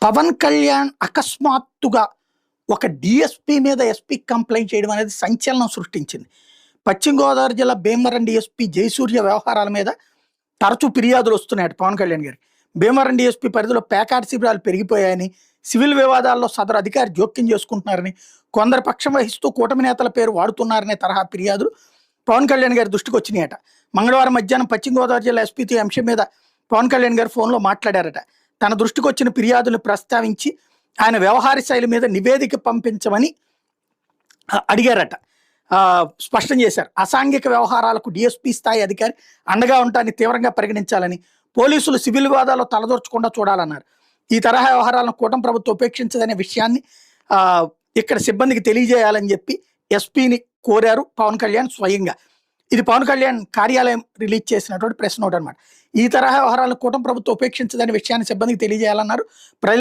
పవన్ కళ్యాణ్ అకస్మాత్తుగా ఒక డీఎస్పీ మీద ఎస్పీ కంప్లైంట్ చేయడం అనేది సంచలనం సృష్టించింది. పశ్చిమ గోదావరి జిల్లా భీమవరం డీఎస్పీ జయసూర్య వ్యవహారాల మీద తరచూ ఫిర్యాదులు వస్తున్నాయట పవన్ కళ్యాణ్ గారికి. భీమవరం డీఎస్పీ పరిధిలో పేకాట శిబిరాలు పెరిగిపోయాయని, సివిల్ వివాదాల్లో సదరు అధికారి జోక్యం చేసుకుంటున్నారని, కొందరు పక్షం వహిస్తూ కూటమి నేతల పేరు వాడుతున్నారనే తరహా ఫిర్యాదులు పవన్ కళ్యాణ్ గారి దృష్టికి వచ్చినాయట. మంగళవారం మధ్యాహ్నం పశ్చిమ గోదావరి జిల్లా ఎస్పీతో ఈ అంశం మీద పవన్ కళ్యాణ్ గారు ఫోన్లో మాట్లాడారట. తన దృష్టికి వచ్చిన ఫిర్యాదులను ప్రస్తావించి ఆయన వ్యవహార శైలి మీద నివేదిక పంపించమని అడిగారట. స్పష్టం చేశారు. అసాంఘిక వ్యవహారాలకు డిఎస్పీ స్థాయి అధికారి అండగా ఉంటాన్ని తీవ్రంగా పరిగణించాలని, పోలీసులు సివిల్ వివాదాల్లో తలదూర్చకుండా చూడాలన్నారు. ఈ తరహా వ్యవహారాలను కూటమి ప్రభుత్వం ఉపేక్షించదనే విషయాన్ని ఇక్కడ సిబ్బందికి తెలియజేయాలని చెప్పి ఎస్పీని కోరారు పవన్ కళ్యాణ్ స్వయంగా. ఇది పవన్ కళ్యాణ్ కార్యాలయం రిలీజ్ చేసినటువంటి ప్రెస్ నోట్ అనమాట. ఈ తరహా వ్యవహారాలను కూటమి ప్రభుత్వం ఉపేక్షించదనే విషయాన్ని సిబ్బందికి తెలియజేయాలన్నారు.